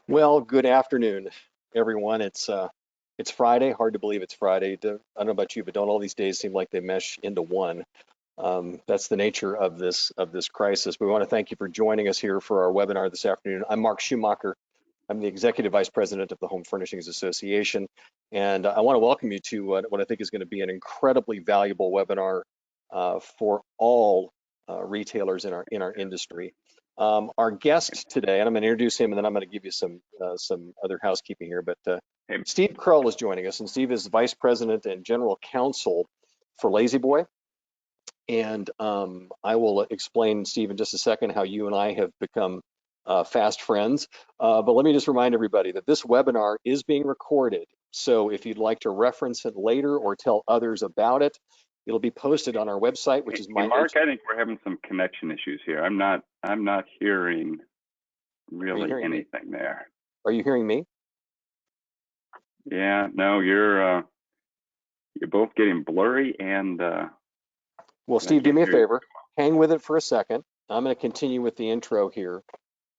Well, good afternoon, everyone. It's Friday. Hard to believe it's Friday. I don't know about you, but don't all these days seem like they mesh into one? That's the nature of this crisis. We want to thank you for joining us here for our webinar this afternoon. I'm Mark Schumacher. I'm the Executive Vice President of the Home Furnishings Association, and I want to welcome you to what I think is going to be an incredibly valuable webinar for all retailers in our industry. Our guest today, and I'm going to introduce him, and then I'm going to give you some other housekeeping here. But Hey. Steve Krull is joining us, and Steve is Vice President and General Counsel for La-Z-Boy. And I will explain, Steve, in just a second how you and I have become fast friends. But let me just remind everybody that this webinar is being recorded. So if you'd like to reference it later or tell others about it, it'll be posted on our website, which is my. Mark, I think we're having some connection issues here. I'm not hearing really anything there. Are you hearing me? Yeah, no, you're both getting blurry and. Well, Steve, do me a favor. Hang with it for a second. I'm going to continue with the intro here,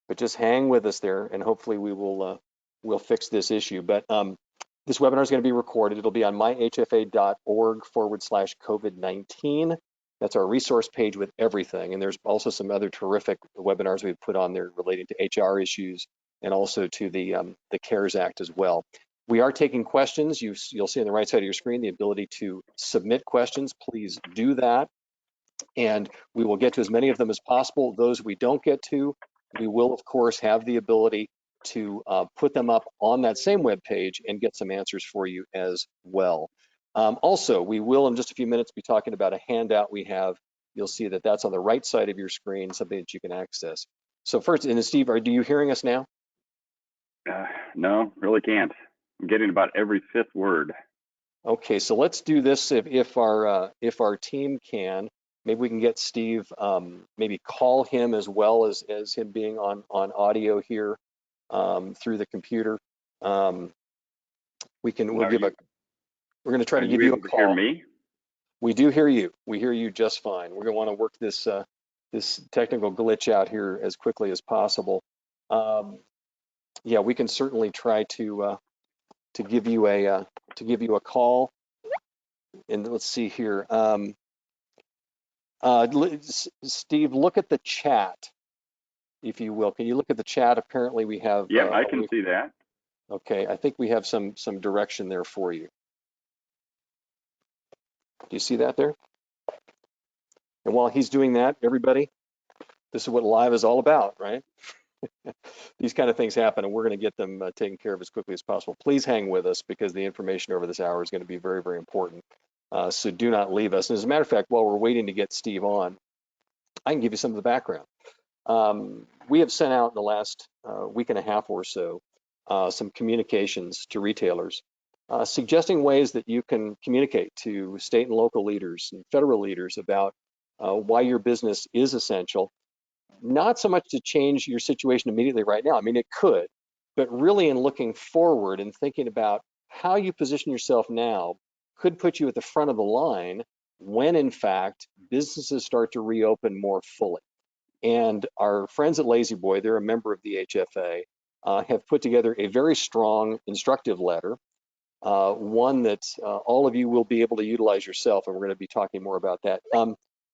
but just hang with us there, and hopefully we will we'll fix this issue. But this webinar is going to be recorded. It'll be on myhfa.org/COVID-19. That's our resource page with everything. And there's also some other terrific webinars we've put on there relating to HR issues and also to the CARES Act as well. We are taking questions. You'll see on the right side of your screen the ability to submit questions. Please do that. And we will get to as many of them as possible. Those we don't get to, we will, of course, have the ability to put them up on that same web page and get some answers for you as well. Also, we will, in just a few minutes, be talking about a handout we have. You'll see that that's on the right side of your screen, something that you can access. So first, and Steve, are you hearing us now? No, really can't. I'm getting about every fifth word. Okay, so let's do this if our team can. Maybe we can get Steve, maybe call him as well as him being on audio here through the computer. We're going to try to give you a call. Hear me? We do hear you. We hear you just fine. We're going to want to work this this technical glitch out here as quickly as possible. Yeah, we can certainly try to give you a call. And let's see here. Steve, look at the chat, if you will. Can you look at the chat? Apparently we have. Yeah, I can see that. Okay, I think we have some direction there for you. Do you see that there? And while he's doing that, everybody, this is what live is all about, right? These kind of things happen, and we're going to get them taken care of as quickly as possible. Please hang with us because the information over this hour is going to be very, very important. So do not leave us. And as a matter of fact, while we're waiting to get Steve on, I can give you some of the background. We have sent out in the last week and a half or so some communications to retailers suggesting ways that you can communicate to state and local leaders and federal leaders about why your business is essential. Not so much to change your situation immediately right now. I mean, it could, but really in looking forward and thinking about how you position yourself now could put you at the front of the line when, in fact, businesses start to reopen more fully. And our friends at La-Z-Boy, they're a member of the HFA, have put together a very strong, instructive letter, one that all of you will be able to utilize yourself, and we're going to be talking more about that.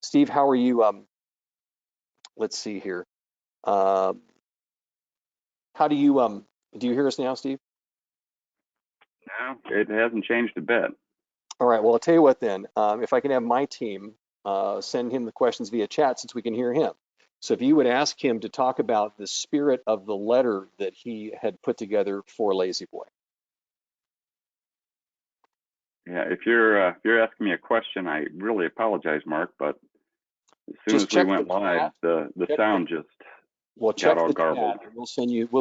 Steve, how are you? Let's see here. How do you hear us now, Steve? No, it hasn't changed a bit. All right, well, I'll tell you what then. If I can have my team send him the questions via chat since we can hear him. So if you would ask him to talk about the spirit of the letter that he had put together for La-Z-Boy. Yeah, if you're asking me a question, I really apologize, Mark, but as soon as we went live, the sound just got all garbled. We'll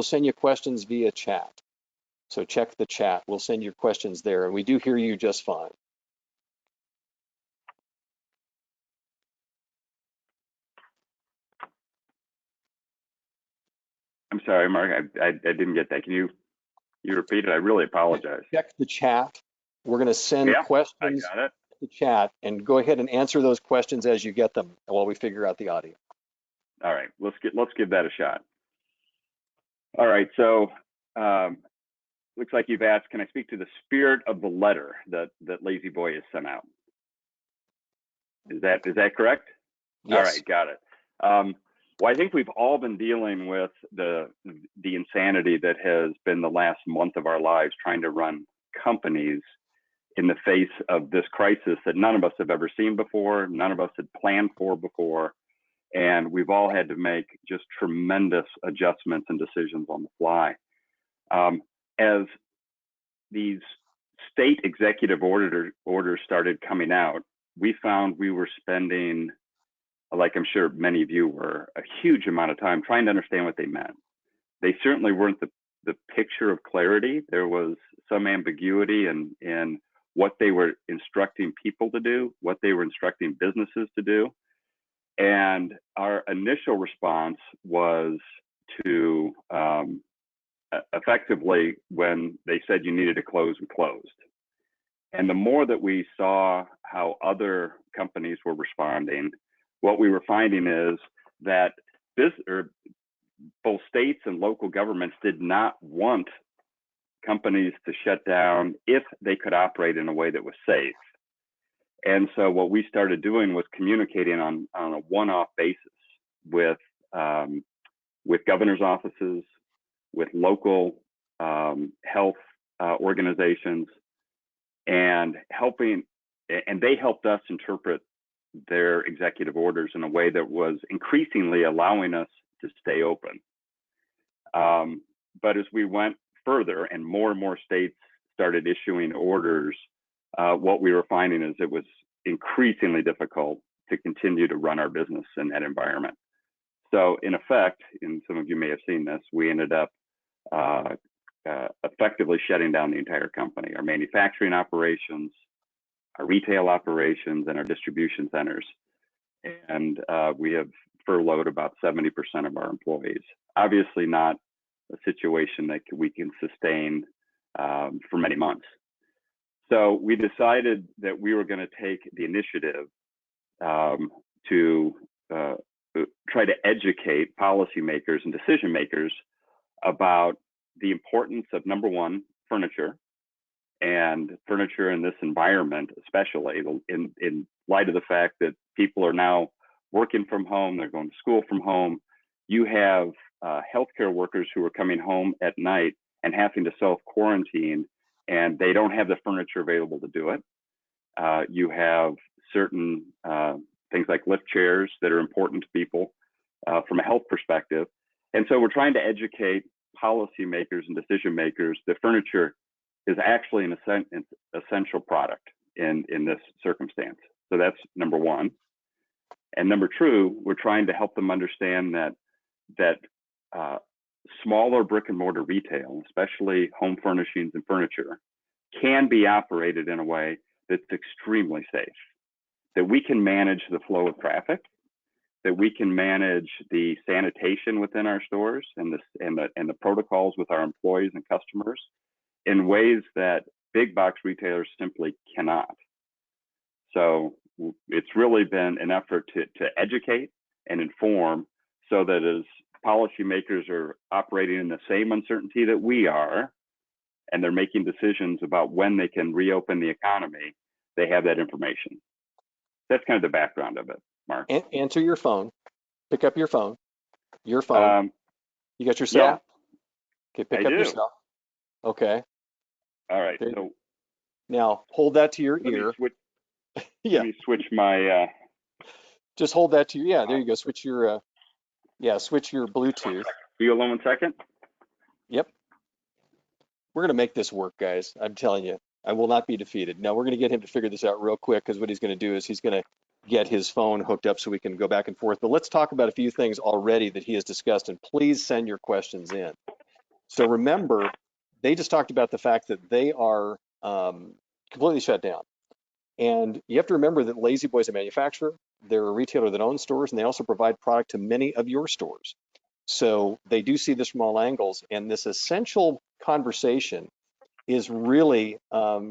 send you questions via chat. So check the chat. We'll send you questions there, and we do hear you just fine. I'm sorry, Mark. I didn't get that. Can you repeat it? I really apologize. Check the chat. We're going to send questions to the chat, and go ahead and answer those questions as you get them while we figure out the audio. All right, let's give that a shot. All right, so looks like you've asked, can I speak to the spirit of the letter that Lazy Boy has sent out? Is that correct? Yes. All right, got it. Well, I think we've all been dealing with the insanity that has been the last month of our lives trying to run companies in the face of this crisis that none of us have ever seen before, none of us had planned for before, and we've all had to make just tremendous adjustments and decisions on the fly. As these state executive orders started coming out, we found we were spending, like I'm sure many of you were, a huge amount of time trying to understand what they meant. They certainly weren't the picture of clarity. There was some ambiguity in what they were instructing people to do, what they were instructing businesses to do. And our initial response was to effectively, when they said you needed to close, we closed. And the more that we saw how other companies were responding, what we were finding is that both states and local governments did not want companies to shut down if they could operate in a way that was safe. And so what we started doing was communicating on a one-off basis with governor's offices, with local health organizations, and they helped us interpret their executive orders in a way that was increasingly allowing us to stay open. But as we went further and more states started issuing orders, what we were finding is it was increasingly difficult to continue to run our business in that environment. So in effect, and some of you may have seen this, we ended up effectively shutting down the entire company, our manufacturing operations, our retail operations, and our distribution centers. And we have furloughed about 70% of our employees. Obviously not a situation that we can sustain for many months. So we decided that we were going to take the initiative to try to educate policymakers and decision makers about the importance of, number one, furniture, and furniture in this environment, especially in light of the fact that people are now working from home, they're going to school from home. You have healthcare workers who are coming home at night and having to self-quarantine, and they don't have the furniture available to do it. You have certain things like lift chairs that are important to people from a health perspective. And so we're trying to educate policymakers and decision makers that furniture is actually an essential product in this circumstance. So that's number one. And number two, we're trying to help them understand that smaller brick and mortar retail, especially home furnishings and furniture, can be operated in a way that's extremely safe, that we can manage the flow of traffic, that we can manage the sanitation within our stores and the protocols with our employees and customers in ways that big box retailers simply cannot. So it's really been an effort to educate and inform, so that as policymakers are operating in the same uncertainty that we are, and they're making decisions about when they can reopen the economy, they have that information. That's kind of the background of it, Mark. Answer your phone. Pick up your phone. Your phone. You got your cell? Yeah. Okay, pick up your cell. Okay. All right. Okay. So now hold that to your ear. Yeah. Let me switch my. Just hold that to your. Yeah, there you go. Switch your. Switch your Bluetooth. Be alone 1 second. Yep. We're gonna make this work, guys. I'm telling you, I will not be defeated. Now we're gonna get him to figure this out real quick, because what he's gonna do is he's gonna get his phone hooked up so we can go back and forth. But let's talk about a few things already that he has discussed, and please send your questions in. So remember, they just talked about the fact that they are completely shut down. And you have to remember that Lazy Boy is a manufacturer. They're a retailer that owns stores, and they also provide product to many of your stores. So they do see this from all angles. And this essential conversation is really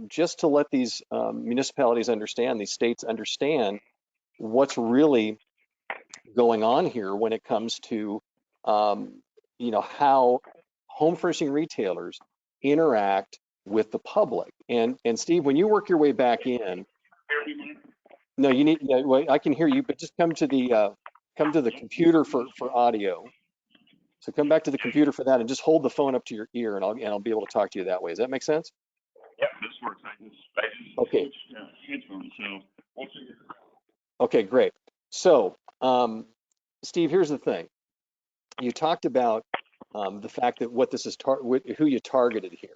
just to let these municipalities understand, these states understand what's really going on here when it comes to, how home furnishing retailers interact with the public. And Steve, when you work your way back in, no, you need, yeah, well, I can hear you, but just come to the computer for audio. So come back to the computer for that and just hold the phone up to your ear and I'll be able to talk to you that way. Does that make sense? Yeah, this works. I just Okay. switched headphones, so we'll see. Okay, great. So, Steve, here's the thing. You talked about the fact that what this is who you targeted here,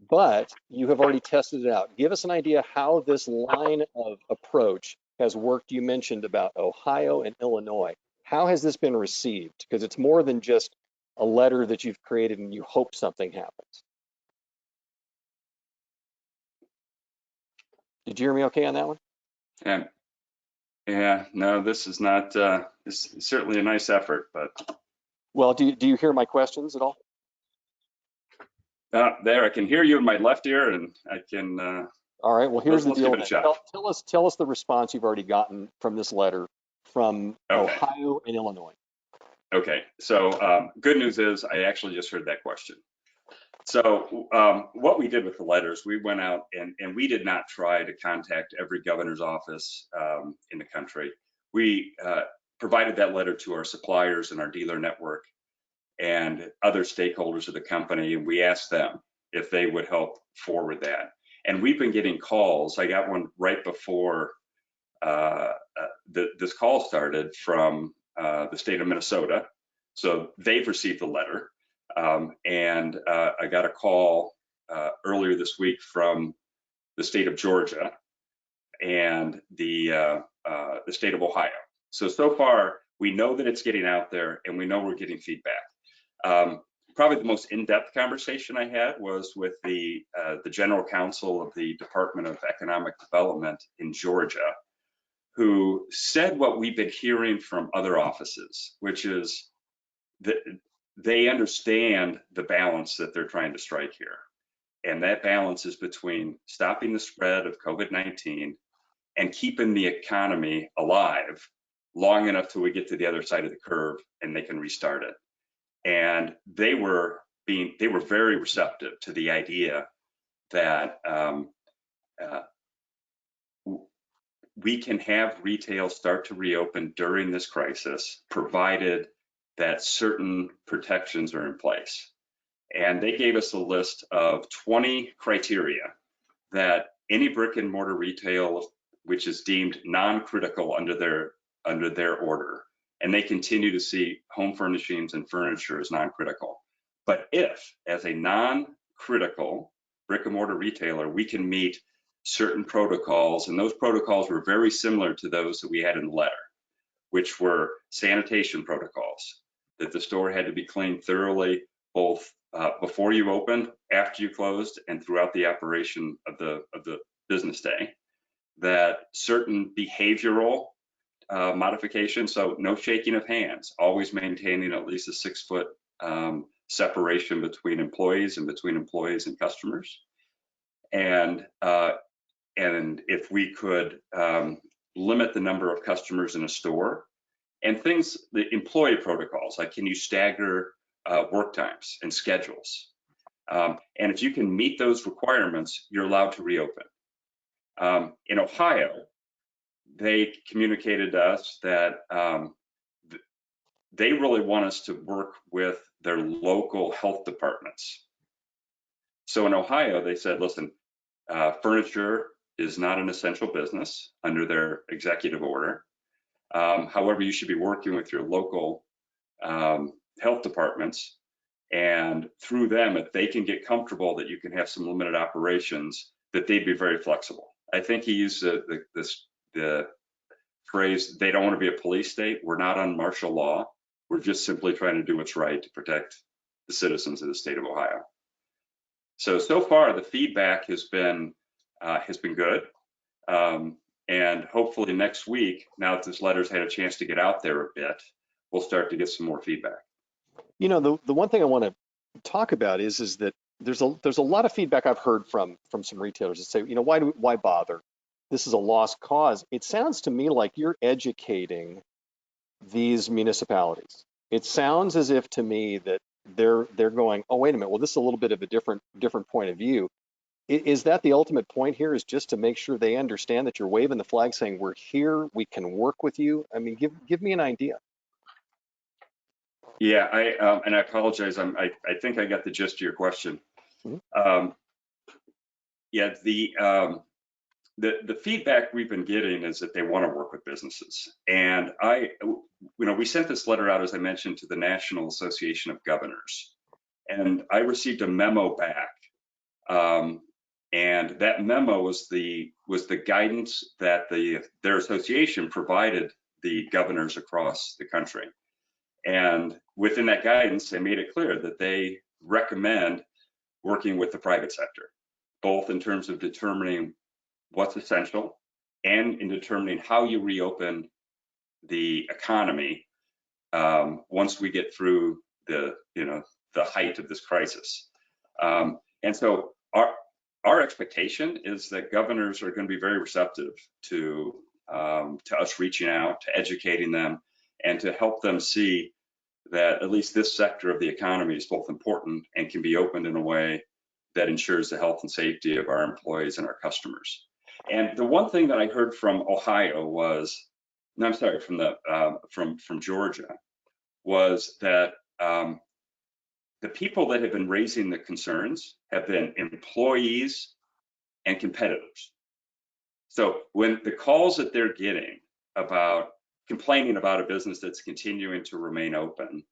but you have already tested it out. Give us an idea how this line of approach has worked. You mentioned about Ohio and Illinois. How has this been received? Because it's more than just a letter that you've created and you hope something happens. Did you hear me okay on that one? Yeah, no, this is not, it's certainly a nice effort, but Well, do you hear my questions at all? there, I can hear you in my left ear and I can, All right, well, here's the let's give deal it a then. shot. Tell us the response you've already gotten from this letter from Okay. Ohio and Illinois. Okay, so good news is I actually just heard that question. So what we did with the letters, we went out and we did not try to contact every governor's office in the country. We provided that letter to our suppliers and our dealer network and other stakeholders of the company, and we asked them if they would help forward that. And we've been getting calls. I got one right before this call started from the state of Minnesota. So they've received the letter. And I got a call earlier this week from the state of Georgia and the state of Ohio. So far, we know that it's getting out there and we know we're getting feedback. Probably the most in-depth conversation I had was with the general counsel of the Department of Economic Development in Georgia, who said what we've been hearing from other offices, which is that they understand the balance that they're trying to strike here. And that balance is between stopping the spread of COVID-19 and keeping the economy alive long enough till we get to the other side of the curve and they can restart it. And they were very receptive to the idea that we can have retail start to reopen during this crisis, provided that certain protections are in place. And they gave us a list of 20 criteria that any brick and mortar retail, which is deemed non-critical under their order, and they continue to see home furnishings and furniture as non-critical. But if, as a non-critical brick and mortar retailer, we can meet certain protocols, and those protocols were very similar to those that we had in the letter, which were sanitation protocols, that the store had to be cleaned thoroughly, both before you opened, after you closed, and throughout the operation of the business day, that certain behavioral modifications, so no shaking of hands, always maintaining at least a 6-foot separation between employees and customers. And if we could limit the number of customers in a store, and things, the employee protocols, like can you stagger work times and schedules? And if you can meet those requirements, you're allowed to reopen. In Ohio, they communicated to us that they really want us to work with their local health departments. So in Ohio, they said, listen, furniture is not an essential business under their executive order. However, you should be working with your local health departments, and through them, if they can get comfortable that you can have some limited operations, that they'd be very flexible. I think he used the phrase, they don't want to be a police state. We're not on martial law. We're just simply trying to do what's right to protect the citizens of the state of Ohio. So far, the feedback has been good. And hopefully next week, now that this letter's had a chance to get out there a bit, we'll start to get some more feedback. You know, the one thing I want to talk about is that there's a lot of feedback I've heard from some retailers that say, you know, why bother? This is a lost cause. It sounds to me like you're educating these municipalities. It sounds as if to me that they're going, oh, wait a minute, well, this is a little bit of a different point of view. Is that the ultimate point here, is just to make sure they understand that you're waving the flag saying, we're here, we can work with you? I mean, give me an idea. Yeah, and I apologize. I think I got the gist of your question. Mhm. Yeah, the feedback we've been getting is that they want to work with businesses, and we sent this letter out, as I mentioned, to the National Association of Governors, and I received a memo back, and that memo was the guidance that their association provided the governors across the country. And within that guidance, they made it clear that they recommend working with the private sector, both in terms of determining what's essential and in determining how you reopen the economy once we get through the height of this crisis. And so our expectation is that governors are going to be very receptive to us reaching out, to educating them, and to help them see that at least this sector of the economy is both important and can be opened in a way that ensures the health and safety of our employees and our customers. And the one thing that I heard from Ohio was, no, I'm sorry, from Georgia, was that the people that have been raising the concerns have been employees and competitors. So when the calls that they're getting about complaining about a business that's continuing to remain open,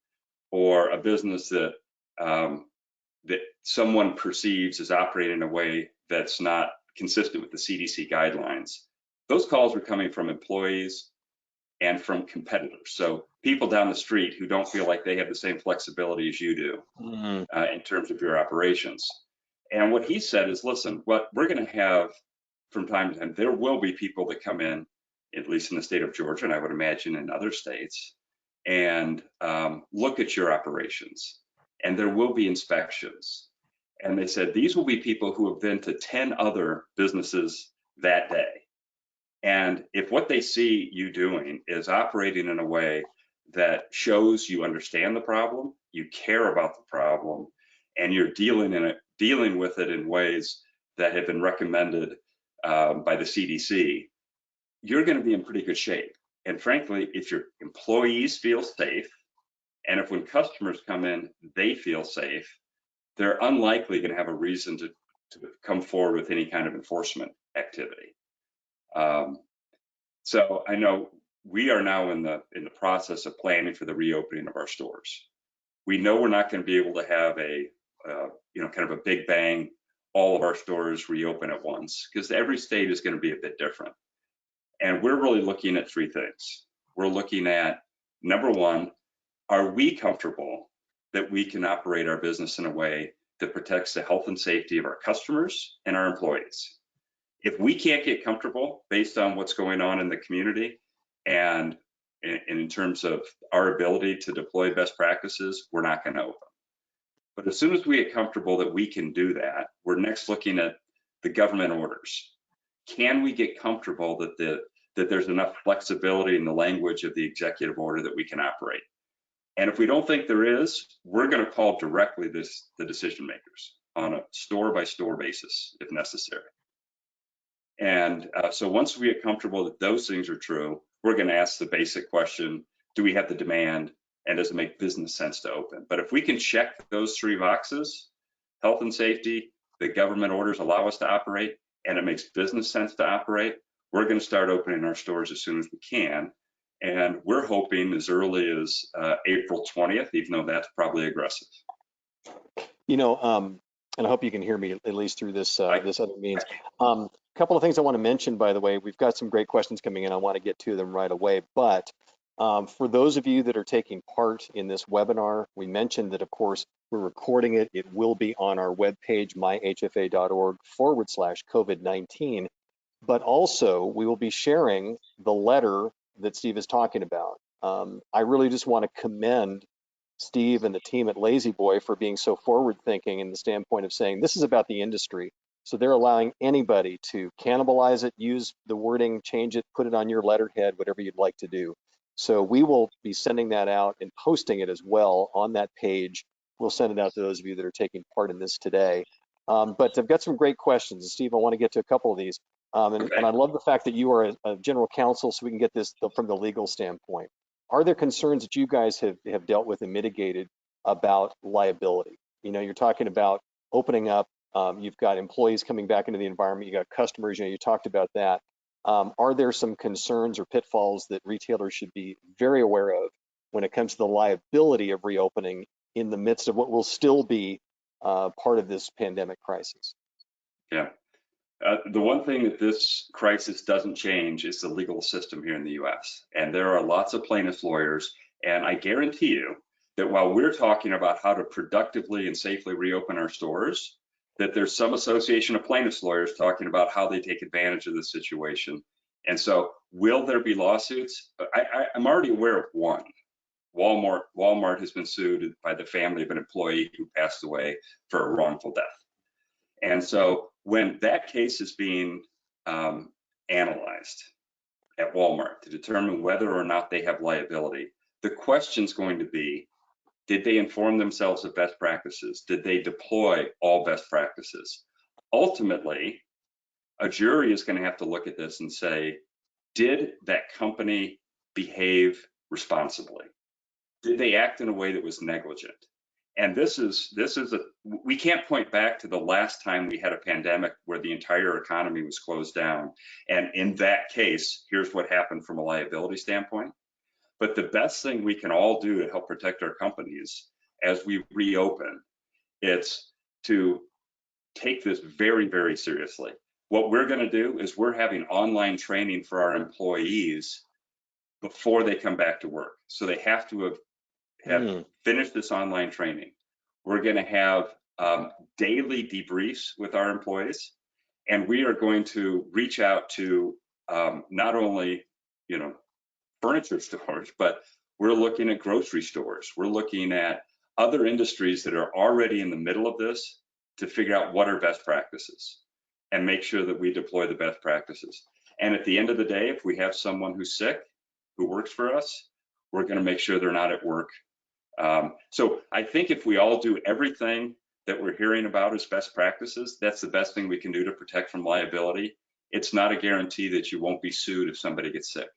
or a business that that someone perceives as operating in a way that's not consistent with the CDC guidelines, those calls are coming from employees and from competitors. So people down the street who don't feel like they have the same flexibility as you do in terms of your operations. And what he said is, listen, what we're going to have from time to time, there will be people that come in, at least in the state of Georgia, and I would imagine in other states, and look at your operations, and there will be inspections. And they said these will be people who have been to 10 other businesses that day. And if what they see you doing is operating in a way that shows you understand the problem, you care about the problem, and you're dealing with it in ways that have been recommended by the CDC, you're going to be in pretty good shape. And frankly, if your employees feel safe, and if when customers come in, they feel safe, they're unlikely going to have a reason to come forward with any kind of enforcement activity. So I know we are now in the process of planning for the reopening of our stores. We know we're not going to be able to have a kind of a big bang, all of our stores reopen at once, because every state is going to be a bit different. And we're really looking at three things. We're looking at, number one, are we comfortable that we can operate our business in a way that protects the health and safety of our customers and our employees? If we can't get comfortable based on what's going on in the community and in terms of our ability to deploy best practices, we're not going to open. But as soon as we get comfortable that we can do that, we're next looking at the government orders. Can we get comfortable that there's enough flexibility in the language of the executive order that we can operate? And if we don't think there is, we're going to call directly the decision makers on a store-by-store basis if necessary. And so once we get comfortable that those things are true, we're going to ask the basic question, do we have the demand, and does it make business sense to open? But if we can check those three boxes, health and safety, the government orders allow us to operate, and it makes business sense to operate, we're going to start opening our stores as soon as we can. And we're hoping as early as April 20th, even though that's probably aggressive. And I hope you can hear me at least through this this other means. Couple of things I want to mention, by the way. We've got some great questions coming in. I want to get to them right away. But for those of you that are taking part in this webinar, we mentioned that, of course, we're recording it. It will be on our webpage, myhfa.org/COVID-19. But also, we will be sharing the letter that Steve is talking about. I really just want to commend Steve and the team at Lazy Boy for being so forward thinking in the standpoint of saying this is about the industry. So they're allowing anybody to cannibalize it, use the wording, change it, put it on your letterhead, whatever you'd like to do. So we will be sending that out and posting it as well on that page we'll send it out to those of you that are taking part in this today. But I've got some great questions. Steve, I want to get to a couple of these. And I love the fact that you are a general counsel, so we can get this from the legal standpoint. Are there concerns that you guys have dealt with and mitigated about liability? You know, you're talking about opening up, you've got employees coming back into the environment, you got customers, you know, you talked about that. Are there some concerns or pitfalls that retailers should be very aware of when it comes to the liability of reopening in the midst of what will still be part of this pandemic crisis? Yeah. The one thing that this crisis doesn't change is the legal system here in the US. And there are lots of plaintiffs' lawyers. And I guarantee you that while we're talking about how to productively and safely reopen our stores, that there's some association of plaintiffs' lawyers talking about how they take advantage of the situation. And so will there be lawsuits? I'm already aware of one. Walmart has been sued by the family of an employee who passed away for a wrongful death. And so when that case is being analyzed at Walmart to determine whether or not they have liability, the question's going to be, did they inform themselves of best practices? Did they deploy all best practices? Ultimately, a jury is going to have to look at this and say, did that company behave responsibly? Did they act in a way that was negligent? And we can't point back to the last time we had a pandemic where the entire economy was closed down. And in that case, here's what happened from a liability standpoint. But the best thing we can all do to help protect our companies as we reopen, it's to take this very, very seriously. What we're going to do is we're having online training for our employees before they come back to work. So they have to have finished this online training. We're going to have daily debriefs with our employees, and we are going to reach out to not only, furniture stores, but we're looking at grocery stores. We're looking at other industries that are already in the middle of this to figure out what are best practices and make sure that we deploy the best practices. And at the end of the day, if we have someone who's sick, who works for us, we're going to make sure they're not at work. So I think if we all do everything that we're hearing about as best practices, that's the best thing we can do to protect from liability. It's not a guarantee that you won't be sued if somebody gets sick.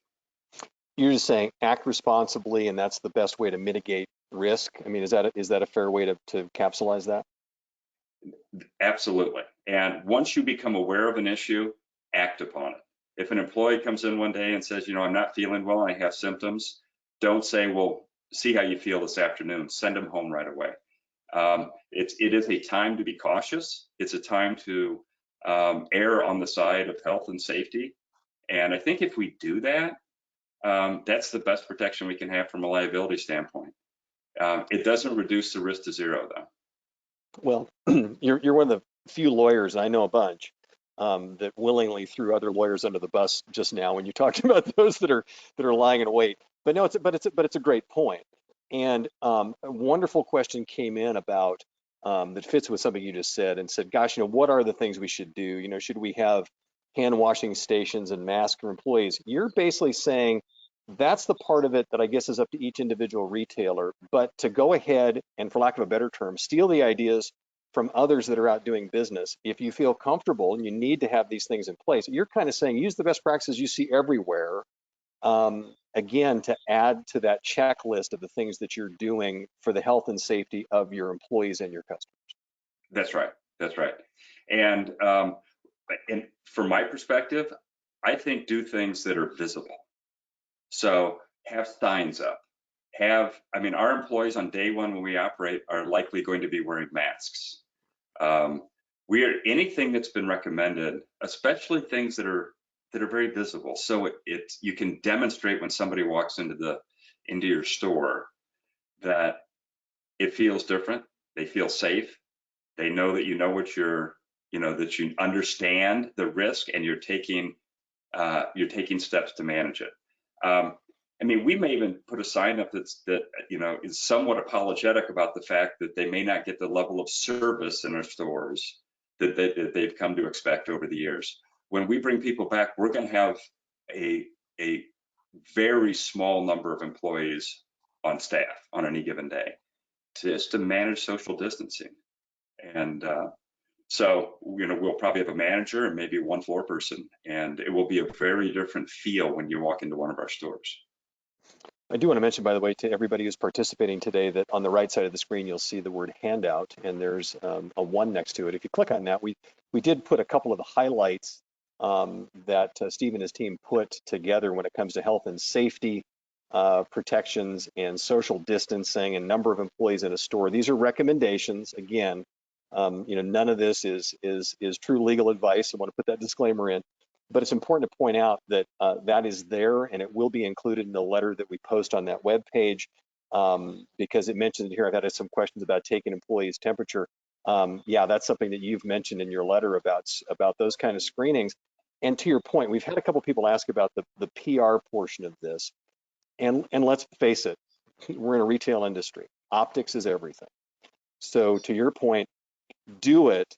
You're just saying act responsibly, and that's the best way to mitigate risk. I mean, is that a fair way to capsulize that? Absolutely. And once you become aware of an issue, act upon it. If an employee comes in one day and says, I'm not feeling well and I have symptoms, don't say, well, see how you feel this afternoon. Send them home right away. It is a time to be cautious. It's a time to err on the side of health and safety. And I think if we do that, that's the best protection we can have from a liability standpoint. It doesn't reduce the risk to zero, though. Well, you're one of the few lawyers, and I know a bunch, that willingly threw other lawyers under the bus just now when you talked about those that are lying in wait. But no, it's a great point. And a wonderful question came in about that fits with something you just said, and said, gosh, what are the things we should do? Should we have hand washing stations and masks for employees? You're basically saying that's the part of it that I guess is up to each individual retailer, but to go ahead and, for lack of a better term, steal the ideas from others that are out doing business. If you feel comfortable and you need to have these things in place, you're kind of saying use the best practices you see everywhere, again, to add to that checklist of the things that you're doing for the health and safety of your employees and your customers. That's right. That's right. And from my perspective, I think do things that are visible. So have signs up. Our employees on day one when we operate are likely going to be wearing masks. Anything that's been recommended, especially things that are very visible. So you can demonstrate when somebody walks into your store that it feels different. They feel safe. They know that that you understand the risk and you're taking steps to manage it. We may even put a sign up that is somewhat apologetic about the fact that they may not get the level of service in our stores that they've come to expect over the years. When we bring people back, we're going to have a very small number of employees on staff on any given day. just to manage social distancing. And so, we'll probably have a manager and maybe one floor person, and it will be a very different feel when you walk into one of our stores. I do want to mention, by the way, to everybody who's participating today, that on the right side of the screen, you'll see the word handout, and there's a 1 next to it. If you click on that, we did put a couple of the highlights that Steve and his team put together when it comes to health and safety protections and social distancing and number of employees in a store. These are recommendations. Again, none of this is true legal advice. I want to put that disclaimer in. But it's important to point out that that is there, and it will be included in the letter that we post on that web page, because it mentions here. I've had some questions about taking employees' temperature. Yeah, that's something that you've mentioned in your letter about those kind of screenings. And to your point, we've had a couple people ask about the PR portion of this, and let's face it, we're in a retail industry. Optics is everything. So to your point, do it,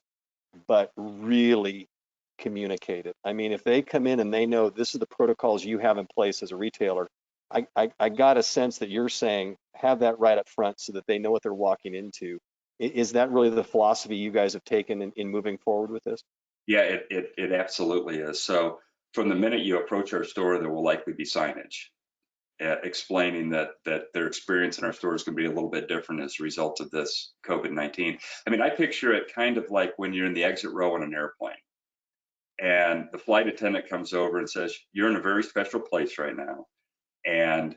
but really communicate it. I mean, if they come in and they know this is the protocols you have in place as a retailer, I got a sense that you're saying have that right up front so that they know what they're walking into. Is that really the philosophy you guys have taken in moving forward with this? Yeah, it absolutely is. So from the minute you approach our store, there will likely be signage explaining that their experience in our store is going to be a little bit different as a result of this COVID-19. I mean, I picture it kind of like when you're in the exit row on an airplane, and the flight attendant comes over and says, "You're in a very special place right now, and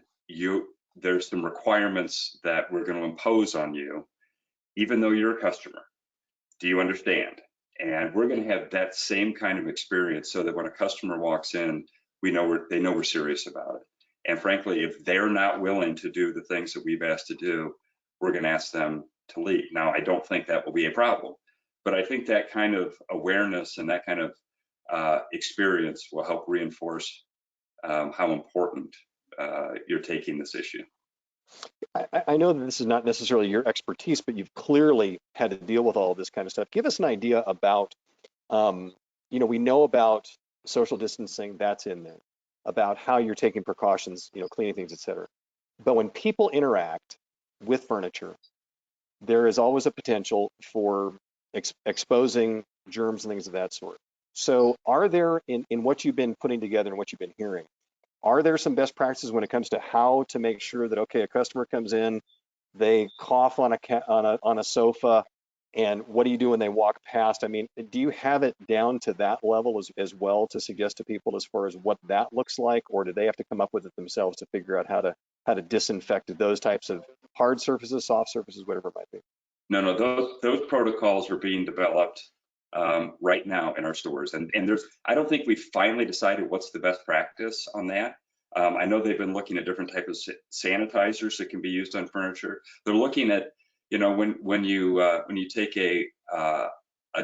there's some requirements that we're going to impose on you, even though you're a customer. Do you understand?" And we're going to have that same kind of experience so that when a customer walks in, they know we're serious about it. And frankly, if they're not willing to do the things that we've asked to do, we're going to ask them to leave. Now, I don't think that will be a problem, but I think that kind of awareness and that kind of experience will help reinforce how important you're taking this issue. I know that this is not necessarily your expertise, but you've clearly had to deal with all of this kind of stuff. Give us an idea about, we know about social distancing, that's in there, about how you're taking precautions, cleaning things, et cetera. But when people interact with furniture, there is always a potential for exposing germs and things of that sort. So are there, in what you've been putting together and what you've been hearing, are there some best practices when it comes to how to make sure that, okay, a customer comes in, they cough on a sofa, and what do you do when they walk past? I mean, do you have it down to that level as well to suggest to people as far as what that looks like, or do they have to come up with it themselves to figure out how to disinfect those types of hard surfaces, soft surfaces, whatever it might be? No, those protocols are being developed right now in our stores, and I don't think we've finally decided what's the best practice on that. I know they've been looking at different types of sanitizers that can be used on furniture. They're looking at, when you take a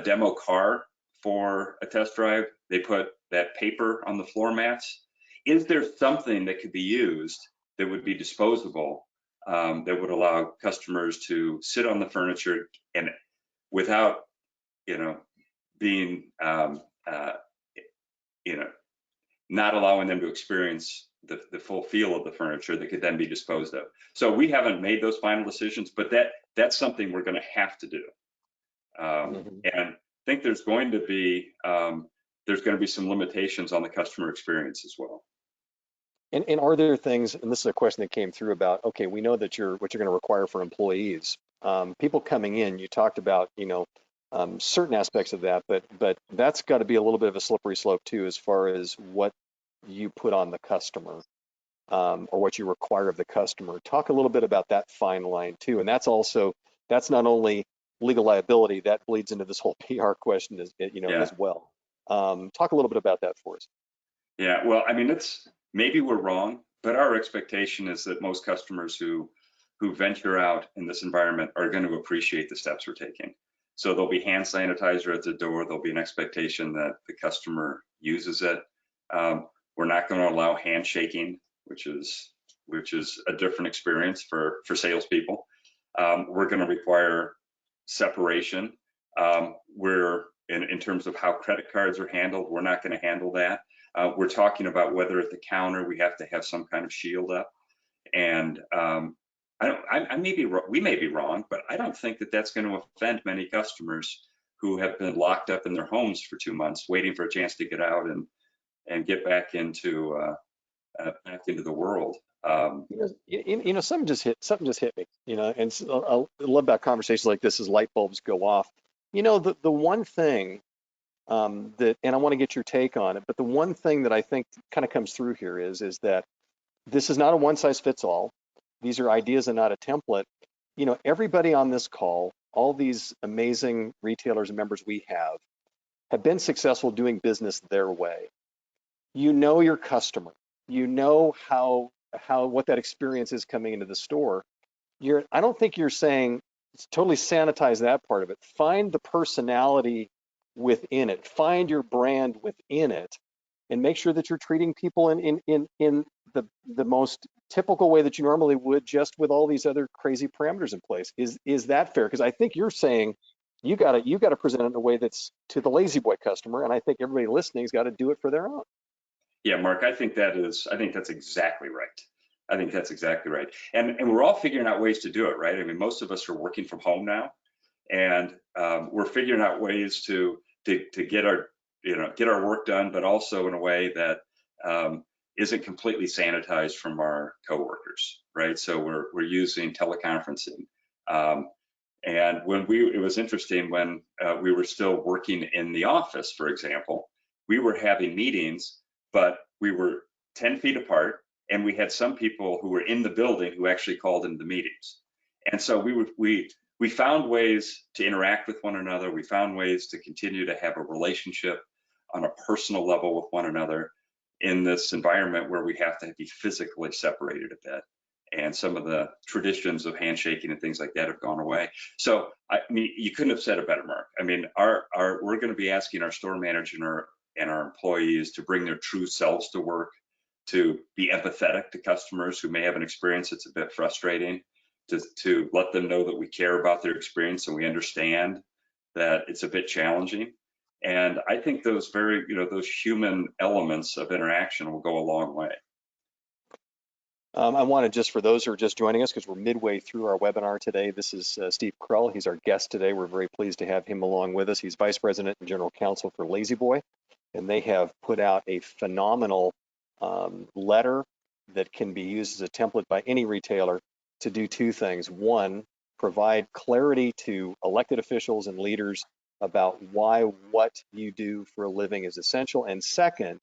demo car for a test drive, they put that paper on the floor mats. Is there something that could be used that would be disposable, that would allow customers to sit on the furniture and without, being, not allowing them to experience the full feel of the furniture that could then be disposed of. So we haven't made those final decisions, but that's something we're going to have to do. And I think there's going to be some limitations on the customer experience as well. And are there things, and this is a question that came through about, okay, we know that what you're going to require for employees. People coming in, you talked about, certain aspects of that, but that's got to be a little bit of a slippery slope too, as far as what you put on the customer, or what you require of the customer. Talk a little bit about that fine line too. And that's not only legal liability, that bleeds into this whole PR question as well. Talk a little bit about that for us. Yeah, well, I mean, maybe we're wrong, but our expectation is that most customers who venture out in this environment are going to appreciate the steps we're taking. So there'll be hand sanitizer at the door. There'll be an expectation that the customer uses it. We're not going to allow handshaking, which is a different experience for salespeople. We're going to require separation. We're in terms of how credit cards are handled, we're not going to handle that. We're talking about whether at the counter we have to have some kind of shield up. And we may be wrong, but I don't think that that's going to offend many customers who have been locked up in their homes for 2 months, waiting for a chance to get out and get back into the world. Something just hit me, and I love about conversations like this as light bulbs go off. The one thing that, and I want to get your take on it, but the one thing that I think kind of comes through here is that this is not a one size fits all. These are ideas and not a template. Everybody on this call, all these amazing retailers and members we have been successful doing business their way. Your customer, how what that experience is coming into the store. I don't think you're saying totally sanitize that part of it. Find the personality within it. Find your brand within it, and make sure that you're treating people in the most typical way that you normally would, just with all these other crazy parameters in place. Is that fair? Because I think you're saying you got to present it in a way that's to the lazy boy customer, and I think everybody listening's got to do it for their own. Yeah, Mark, I think that's exactly right. I think that's exactly right. And we're all figuring out ways to do it, right? I mean, most of us are working from home now, and we're figuring out ways to get our work done, but also in a way that isn't completely sanitized from our coworkers, right? So we're using teleconferencing. And it was interesting when we were still working in the office, for example, we were having meetings, but we were 10 feet apart, and we had some people who were in the building who actually called into the meetings. And so we found ways to interact with one another. We found ways to continue to have a relationship on a personal level with one another in this environment where we have to be physically separated a bit. And some of the traditions of handshaking and things like that have gone away. So, I mean, you couldn't have said it better, Mark. I mean, we're going to be asking our store manager and our employees to bring their true selves to work, to be empathetic to customers who may have an experience that's a bit frustrating, to let them know that we care about their experience and we understand that it's a bit challenging. And I think those those human elements of interaction will go a long way. I wanted, just for those who are just joining us, because we're midway through our webinar today, this is Steve Krull. He's our guest today. We're very pleased to have him along with us. He's Vice President and General Counsel for La-Z-Boy, and they have put out a phenomenal letter that can be used as a template by any retailer to do two things. One, provide clarity to elected officials and leaders about why what you do for a living is essential. And second,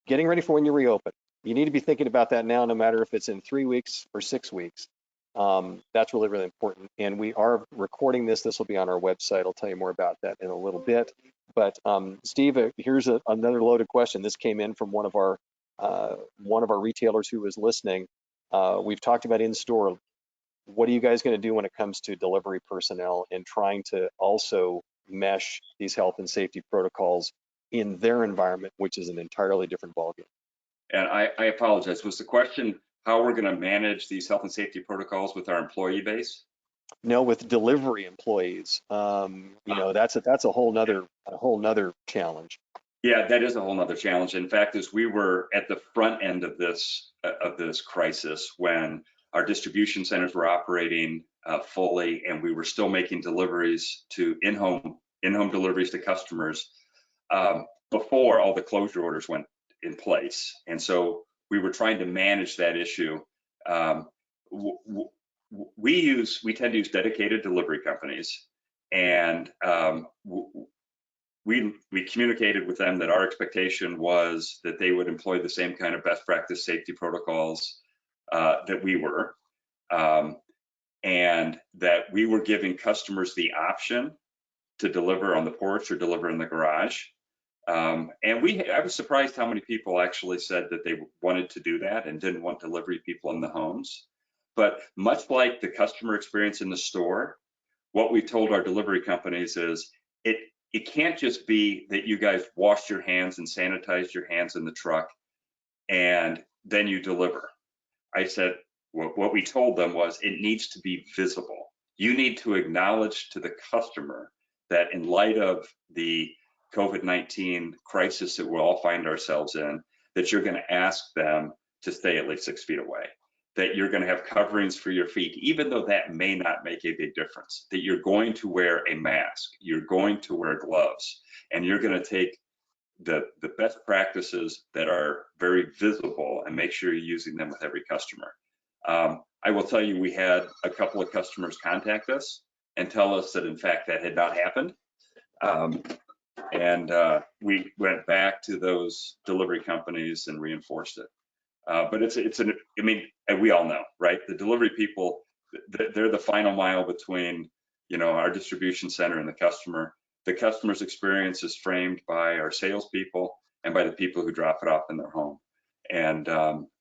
getting ready for when you reopen. You need to be thinking about that now, no matter if it's in 3 weeks or 6 weeks. That's really, really important. And we are recording this. This will be on our website. I'll tell you more about that in a little bit. But Steve, here's another loaded question. This came in from one of our retailers who was listening. We've talked about in-store. What are you guys going to do when it comes to delivery personnel and trying to also mesh these health and safety protocols in their environment, which is an entirely different ballgame? And I apologize. Was the question how we're going to manage these health and safety protocols with our employee base? No, with delivery employees. That's a whole nother challenge. Yeah, that is a whole nother challenge. In fact, as we were at the front end of this crisis, when our distribution centers were operating fully, and we were still making deliveries to in-home deliveries to customers before all the closure orders went in place. And so we were trying to manage that issue. We tend to use dedicated delivery companies, and we communicated with them that our expectation was that they would employ the same kind of best practice safety protocols that we were, and that we were giving customers the option to deliver on the porch or deliver in the garage. And I was surprised how many people actually said that they wanted to do that and didn't want delivery people in the homes. But much like the customer experience in the store, what we told our delivery companies is it can't just be that you guys washed your hands and sanitized your hands in the truck and then you deliver. I said, what we told them was it needs to be visible. You need to acknowledge to the customer that in light of the COVID-19 crisis that we'll all find ourselves in, that you're going to ask them to stay at least 6 feet away. that you're going to have coverings for your feet, even though that may not make a big difference, that you're going to wear a mask, you're going to wear gloves, and you're going to take the best practices that are very visible and make sure you're using them with every customer. I will tell you, we had a couple of customers contact us and tell us that in fact that had not happened. We went back to those delivery companies and reinforced it. But I mean, and we all know, right? The delivery people, they're the final mile between, our distribution center and the customer. The customer's experience is framed by our salespeople and by the people who drop it off in their home. And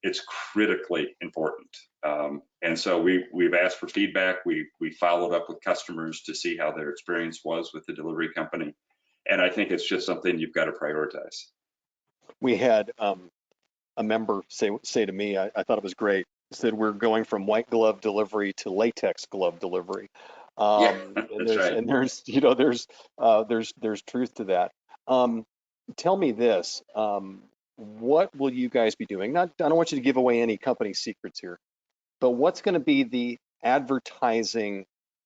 it's critically important. And so we've asked for feedback. We followed up with customers to see how their experience was with the delivery company. And I think it's just something you've got to prioritize. We had a member say to me, I thought it was great. He said, we're going from white glove delivery to latex glove delivery. That's right. And there's truth to that. Tell me this, what will you guys be doing? I don't want you to give away any company secrets here, but what's going to be the advertising,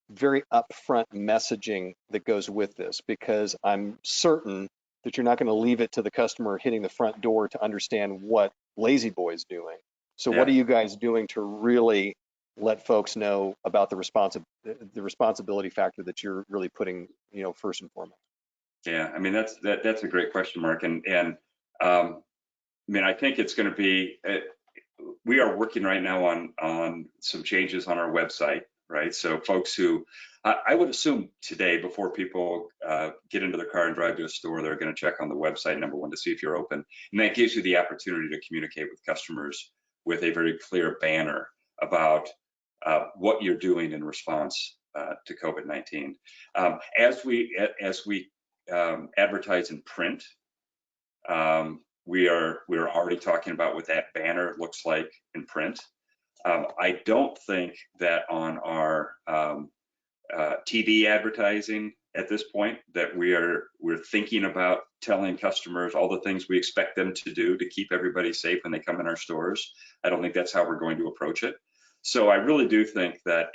very upfront messaging that goes with this? Because I'm certain that you're not going to leave it to the customer hitting the front door to understand what Lazy Boy's doing. So what are you guys doing to really let folks know about the responsibility factor that you're really putting, first and foremost? Yeah, I mean, that's a great question, Mark. And I mean, I think it's going to be, we are working right now on some changes on our website, right? So folks who, I would assume today, before people get into their car and drive to a store, they're going to check on the website, number one, to see if you're open. And that gives you the opportunity to communicate with customers with a very clear banner about what you're doing in response to COVID-19. As we advertise in print, we're already talking about what that banner looks like in print. I don't think that on our TV advertising at this point that we're thinking about telling customers all the things we expect them to do to keep everybody safe when they come in our stores. I don't think that's how we're going to approach it. So I really do think that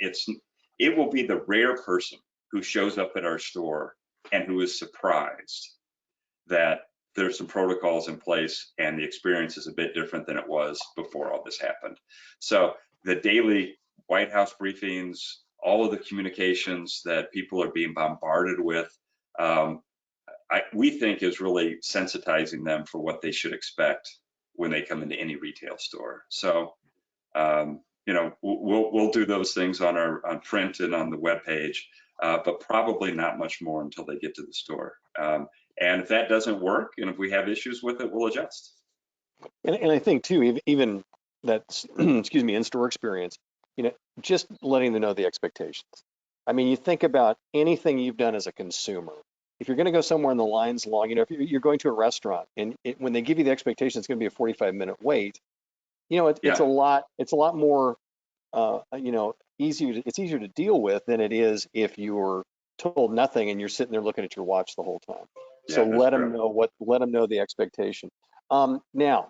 it will be the rare person who shows up at our store and who is surprised that there's some protocols in place and the experience is a bit different than it was before all this happened. So the daily White House briefings, all of the communications that people are being bombarded with, we think is really sensitizing them for what they should expect when they come into any retail store. So, we'll do those things on print and on the web page, but probably not much more until they get to the store. And if that doesn't work, and if we have issues with it, we'll adjust. And I think too, even that's, excuse me, in-store experience, just letting them know the expectations. I mean, you think about anything you've done as a consumer. If you're going to go somewhere and the line's long, if you're going to a restaurant and when they give you the expectation, it's going to be a 45-minute wait. It's a lot more, it's easier to deal with than it is if you're told nothing and you're sitting there looking at your watch the whole time. So let them know the expectation. Now,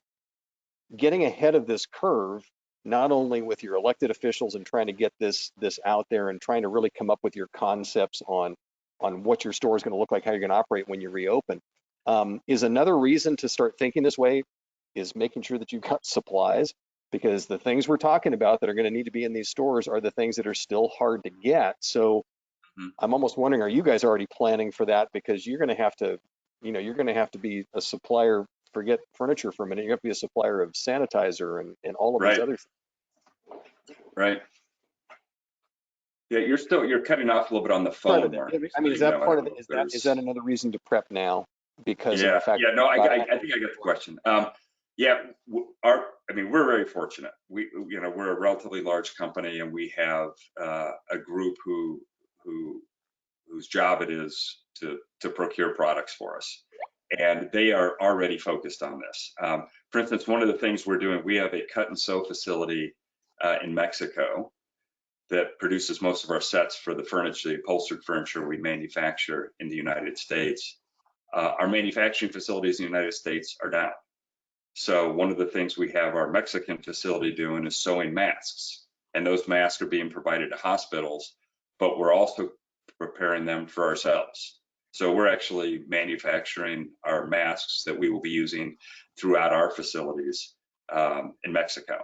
getting ahead of this curve, not only with your elected officials and trying to get this out there and trying to really come up with your concepts on what your store is going to look like, how you're going to operate when you reopen, is another reason to start thinking this way is making sure that you've got supplies, because the things we're talking about that are going to need to be in these stores are the things that are still hard to get. So I'm almost wondering, are you guys already planning for that? Because you're going to have to be a supplier. Forget furniture for a minute. You have to be a supplier of sanitizer and all of these other things. Right. Yeah, you're cutting off a little bit on the phone, Mark. I mean, is that part of it? Is that another reason to prep now? Because of the fact I think I got the question. We're very fortunate. We're a relatively large company, and we have a group whose job it is to procure products for us, and they are already focused on this. For instance, one of the things we're doing, we have a cut and sew facility in Mexico that produces most of our sets for the furniture, the upholstered furniture we manufacture in the United States. Our manufacturing facilities in the United States are down. So one of the things we have our Mexican facility doing is sewing masks, and those masks are being provided to hospitals, but we're also preparing them for ourselves. So we're actually manufacturing our masks that we will be using throughout our facilities in Mexico.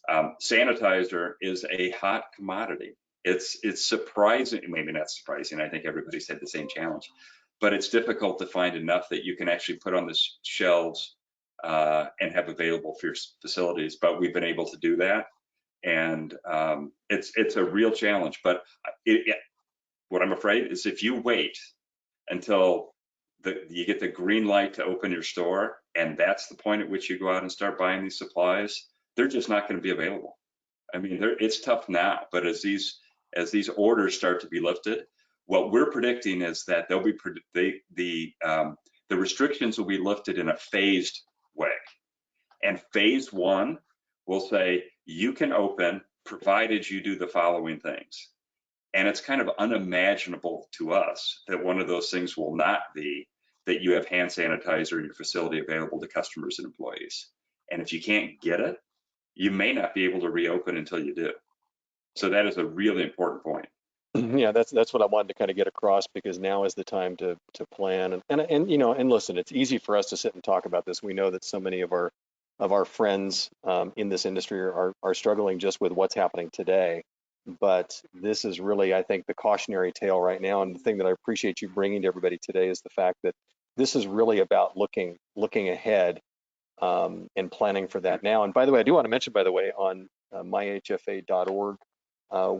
Sanitizer is a hot commodity. It's surprising, maybe not surprising. I think everybody's had the same challenge, but it's difficult to find enough that you can actually put on the shelves and have available for your facilities. But we've been able to do that, and it's a real challenge. But what I'm afraid is if you wait until you get the green light to open your store, and that's the point at which you go out and start buying these supplies, they're just not going to be available. I mean, it's tough now, but as these orders start to be lifted, what we're predicting is that they'll be the restrictions will be lifted in a phased way. And phase one will say you can open provided you do the following things. And it's kind of unimaginable to us that one of those things will not be that you have hand sanitizer in your facility available to customers and employees. And if you can't get it, you may not be able to reopen until you do. So that is a really important point. Yeah, that's what I wanted to kind of get across, because now is the time to plan and you know, and listen, it's easy for us to sit and talk about this. We know that so many of our friends in this industry are struggling just with what's happening today. But this is really, I think, the cautionary tale right now. And the thing that I appreciate you bringing to everybody today is the fact that this is really about looking ahead and planning for that now. And by the way, I do want to mention, by the way, on myhfa.org,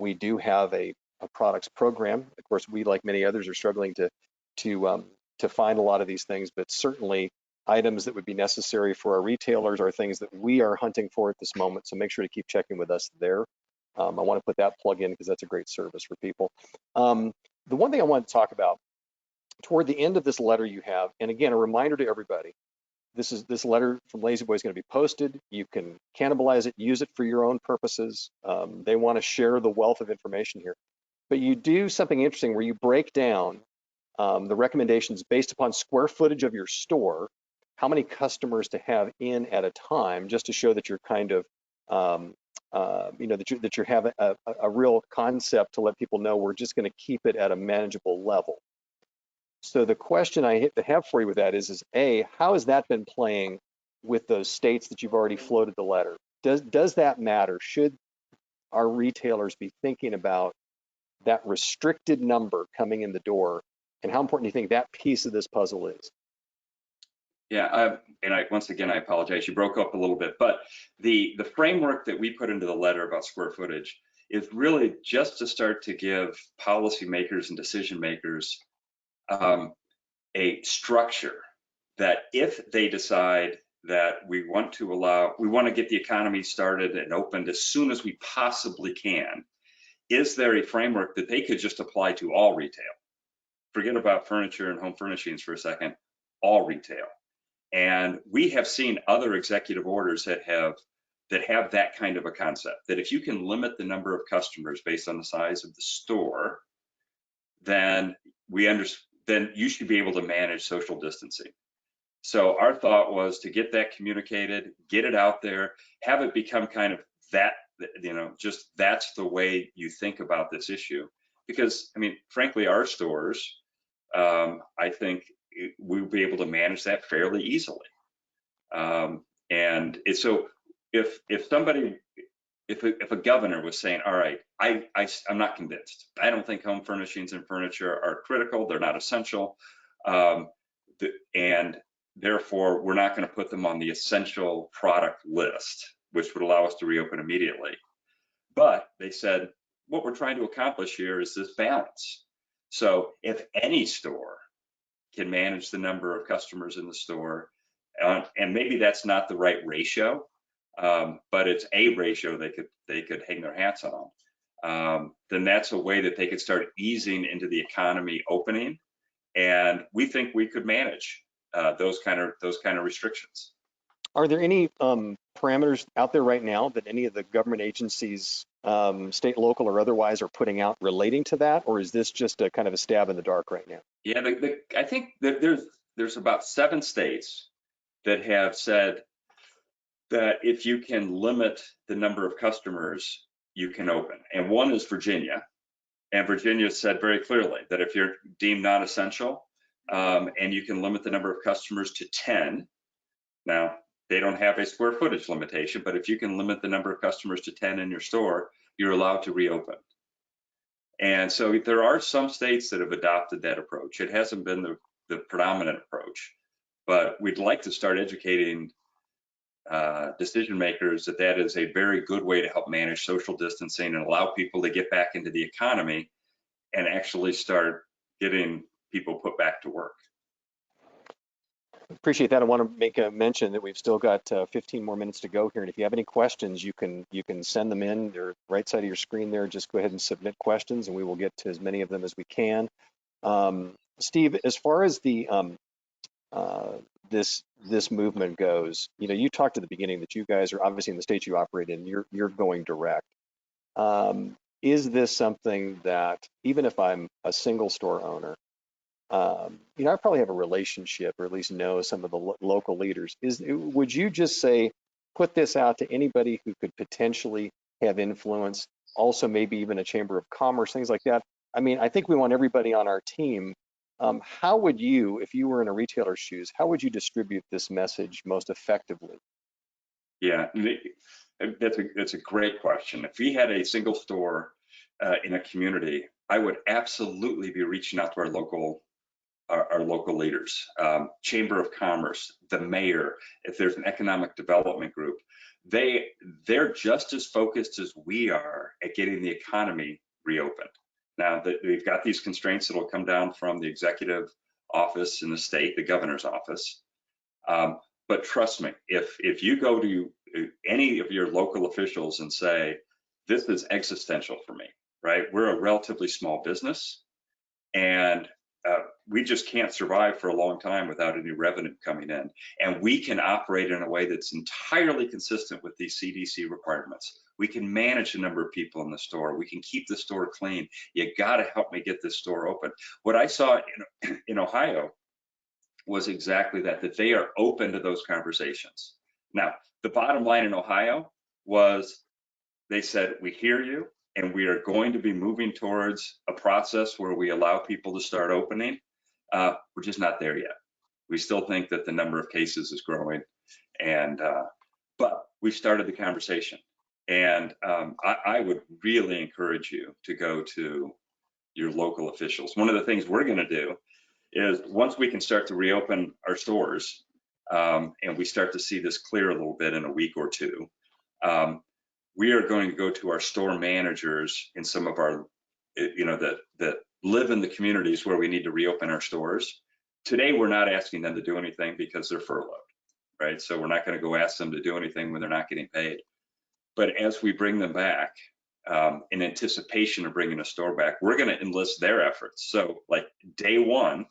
we do have a products program. Of course, we, like many others, are struggling to find a lot of these things, but certainly items that would be necessary for our retailers are things that we are hunting for at this moment. So make sure to keep checking with us there. I want to put that plug in because that's a great service for people. The one thing I want to talk about toward the end of this letter you have, and again, a reminder to everybody, this letter from Lazy Boy is going to be posted. You can cannibalize it, use it for your own purposes. They want to share the wealth of information here. But you do something interesting where you break down the recommendations based upon square footage of your store, how many customers to have in at a time, just to show that you're kind of, you know, that you have a real concept to let people know we're just going to keep it at a manageable level. So the question I have for you with that is A, how has that been playing with those states that you've already floated the letter? Does that matter? Should our retailers be thinking about that restricted number coming in the door, and how important do you think that piece of this puzzle is? Yeah, once again, I apologize. You broke up a little bit, but the framework that we put into the letter about square footage is really just to start to give policymakers and decision makers a structure that if they decide that we want to get the economy started and opened as soon as we possibly can, is there a framework that they could just apply to all retail? Forget about furniture and home furnishings for a second, all retail. And we have seen other executive orders that have that kind of a concept, that if you can limit the number of customers based on the size of the store, then you should be able to manage social distancing. So our thought was to get that communicated, get it out there, have it become kind of that, you know, just that's the way you think about this issue. Because, I mean, frankly, our stores, I think we'll be able to manage that fairly easily. So if a governor was saying, all right, I'm not convinced. I don't think home furnishings and furniture are critical. They're not essential. And therefore, we're not going to put them on the essential product list, which would allow us to reopen immediately. But they said, what we're trying to accomplish here is this balance. So if any store can manage the number of customers in the store, and maybe that's not the right ratio, but it's a ratio they could hang their hats on, then that's a way that they could start easing into the economy opening. And we think we could manage those kind of restrictions. Are there any parameters out there right now that any of the government agencies, state, local, or otherwise, are putting out relating to that, or is this just a kind of a stab in the dark right now? Yeah, I think that there's about 7 states that have said that if you can limit the number of customers, you can open. And one is Virginia. And Virginia said very clearly that if you're deemed non-essential and you can limit the number of customers to 10, now they don't have a square footage limitation, but if you can limit the number of customers to 10 in your store, you're allowed to reopen. And so there are some states that have adopted that approach. It hasn't been the predominant approach, but we'd like to start educating decision makers that is a very good way to help manage social distancing and allow people to get back into the economy and actually start getting people put back to work. Appreciate that. I want to make a mention that we've still got 15 more minutes to go here, and if you have any questions, you can send them in. They're right side of your screen there. Just go ahead and submit questions, and we will get to as many of them as we can. Steve, as far as the this movement goes, you talked at the beginning that you guys are obviously in the states you operate in. You're going direct. Is this something that even if I'm a single store owner, I probably have a relationship or at least know some of the local leaders. Would you just say, put this out to anybody who could potentially have influence, also maybe even a chamber of commerce, things like that? I mean, I think we want everybody on our team. How would you, if you were in a retailer's shoes, how would you distribute this message most effectively? Yeah, that's a great question. If we had a single store in a community, I would absolutely be reaching out to our local leaders, Chamber of Commerce, the mayor. If there's an economic development group, they're just as focused as we are at getting the economy reopened. Now that we've got these constraints that will come down from the executive office in the state, the governor's office. But trust me, if you go to any of your local officials and say, this is existential for me, right? We're a relatively small business, and we just can't survive for a long time without any revenue coming in. And we can operate in a way that's entirely consistent with these CDC requirements. We can manage the number of people in the store. We can keep the store clean. You gotta help me get this store open. What I saw in Ohio was exactly that they are open to those conversations. Now, the bottom line in Ohio was they said, we hear you, and we are going to be moving towards a process where we allow people to start opening. We're just not there yet. We still think that the number of cases is growing, and but we started the conversation. And I would really encourage you to go to your local officials. One of the things we're going to do is once we can start to reopen our stores, and we start to see this clear a little bit in a week or two, we are going to go to our store managers in some of our, that live in the communities where we need to reopen our stores. Today, we're not asking them to do anything because they're furloughed, right? So we're not going to go ask them to do anything when they're not getting paid. But as we bring them back, in anticipation of bringing a store back, we're going to enlist their efforts. So like day one,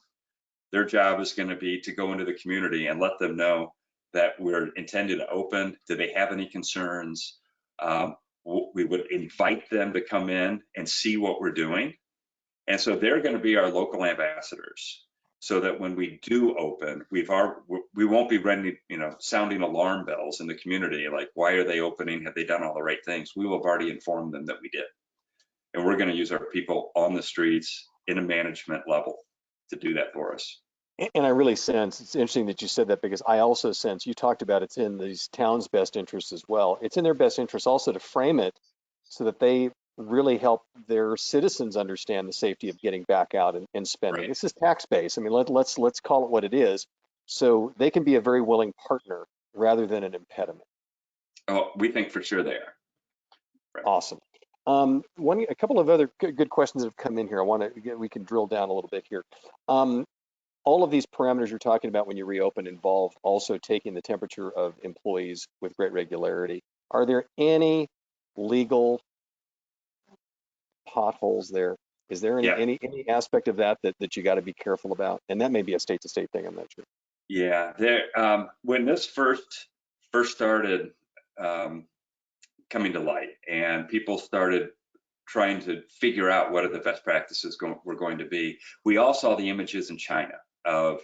their job is going to be to go into the community and let them know that we're intending to open. Do they have any concerns? We would invite them to come in and see what we're doing. And so they're going to be our local ambassadors, so that when we do open, we won't be ready, sounding alarm bells in the community, like, why are they opening? Have they done all the right things? We will have already informed them that we did. And we're going to use our people on the streets in a management level to do that for us. And I really sense, it's interesting that you said that, because I also sense, you talked about it's in these towns' best interests as well. It's in their best interest also to frame it so that they really help their citizens understand the safety of getting back out and spending. Right. This is tax base. I mean, let's call it what it is. So they can be a very willing partner rather than an impediment. Oh, we think for sure they are. Right. Awesome. A couple of other good questions that have come in here. We can drill down a little bit here. All of these parameters you're talking about when you reopen involve also taking the temperature of employees with great regularity. Are there any legal potholes there? Is there any aspect of that you got to be careful about? And that may be a state-to-state thing, I'm not sure. Yeah, when this first started coming to light, and people started trying to figure out what are the best practices were going to be, we all saw the images in China of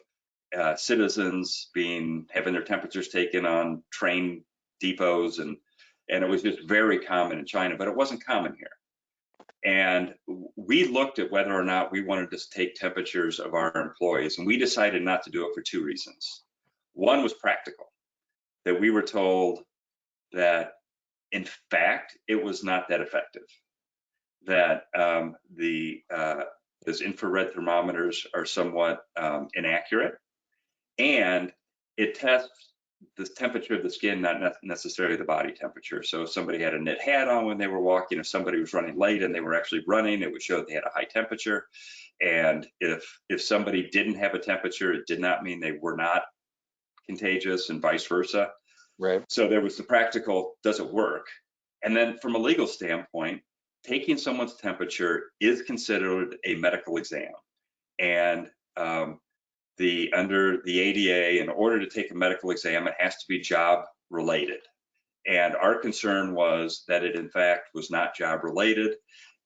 citizens having their temperatures taken on train depots, and it was just very common in China, but it wasn't common here. And we looked at whether or not we wanted to take temperatures of our employees, and we decided not to do it for two reasons. One was practical, that we were told that in fact it was not that effective, that those infrared thermometers are somewhat inaccurate, and it tests the temperature of the skin, not necessarily the body temperature. So if somebody had a knit hat on when they were walking, if somebody was running late and they were actually running, it would show that they had a high temperature. And if somebody didn't have a temperature, it did not mean they were not contagious, and vice versa. Right. So there was the practical, does it work? And then from a legal standpoint, taking someone's temperature is considered a medical exam. And under the ADA, in order to take a medical exam, it has to be job related. And our concern was that it in fact was not job related.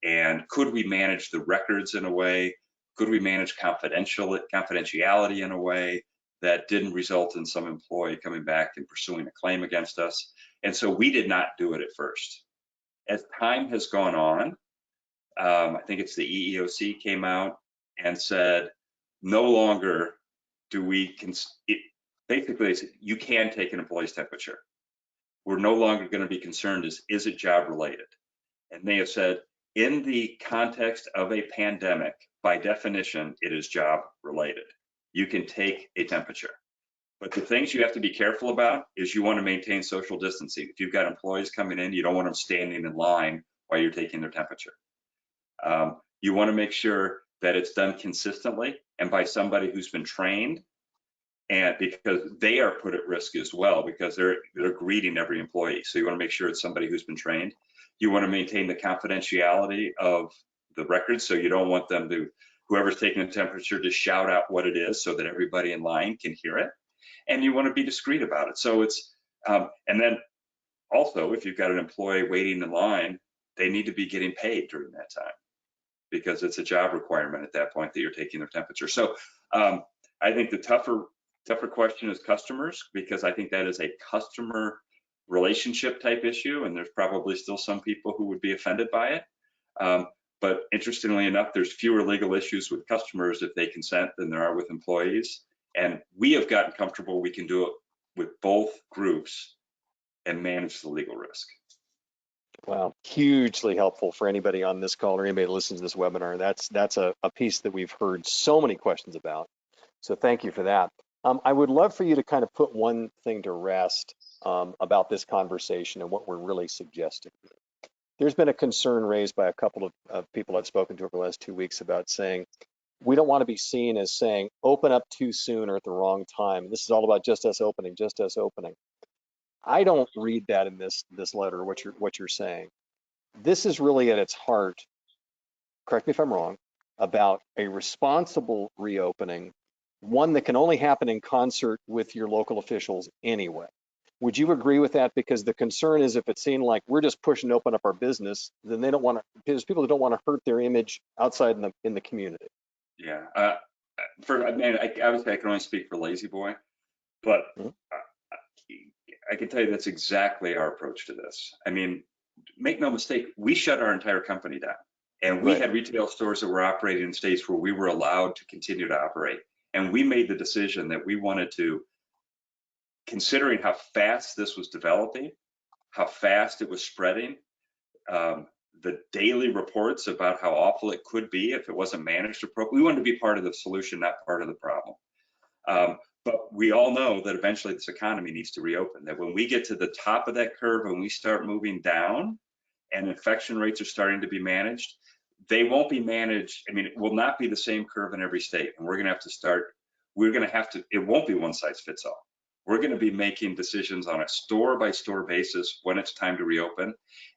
And could we manage the records in a way? Could we manage confidentiality in a way that didn't result in some employee coming back and pursuing a claim against us? And so we did not do it at first. As time has gone on, I think it's the EEOC came out and said, no longer do we, basically you can take an employee's temperature. We're no longer going to be concerned is it job related? And they have said, in the context of a pandemic, by definition, it is job related. You can take a temperature. But the things you have to be careful about is you want to maintain social distancing. If you've got employees coming in, you don't want them standing in line while you're taking their temperature. You want to make sure that it's done consistently and by somebody who's been trained, and because they are put at risk as well, because they're greeting every employee. So you want to make sure it's somebody who's been trained. You want to maintain the confidentiality of the records, so you don't want them to, whoever's taking the temperature, to shout out what it is so that everybody in line can hear it. And you want to be discreet about it. So it's, and then also, if you've got an employee waiting in line, they need to be getting paid during that time, because it's a job requirement at that point that you're taking their temperature. So I think the tougher question is customers, because I think that is a customer relationship type issue, and there's probably still some people who would be offended by it. But interestingly enough, there's fewer legal issues with customers if they consent than there are with employees. And we have gotten comfortable we can do it with both groups and manage the legal risk. Wow, hugely helpful for anybody on this call or anybody that listens to this webinar. That's a piece that we've heard so many questions about. So thank you for that. I would love for you to kind of put one thing to rest about this conversation and what we're really suggesting. There's been a concern raised by a couple of people I've spoken to over the last 2 weeks about saying, we don't want to be seen as saying, open up too soon or at the wrong time. This is all about just us opening, just us opening. I don't read that in this letter, what you're saying. This is really at its heart, correct me if I'm wrong, about a responsible reopening, one that can only happen in concert with your local officials anyway. Would you agree with that? Because the concern is, if it seemed like we're just pushing to open up our business, then they don't want to, there's people that don't want to hurt their image outside in the community. Yeah, I would say I can only speak for Lazy Boy, but I can tell you that's exactly our approach to this. I mean, make no mistake, we shut our entire company down, and we had retail stores that were operating in states where we were allowed to continue to operate. And we made the decision that we wanted to, considering how fast this was developing, how fast it was spreading, the daily reports about how awful it could be if it wasn't managed appropriately. We wanted to be part of the solution, not part of the problem. But we all know that eventually this economy needs to reopen, that when we get to the top of that curve and we start moving down and infection rates are starting to be managed, they won't be managed. I mean, it will not be the same curve in every state. And we're going to have to start, it won't be one size fits all. We're going to be making decisions on a store by store basis when it's time to reopen.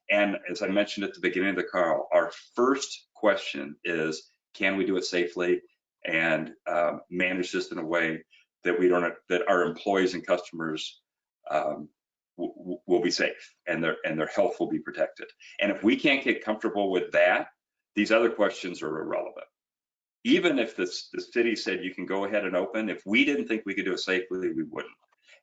And as I mentioned at the beginning of the call, our first question is, can we do it safely and manage this in a way that that our employees and customers will be safe and their health will be protected. And if we can't get comfortable with that, these other questions are irrelevant. Even if the city said you can go ahead and open, if we didn't think we could do it safely, we wouldn't.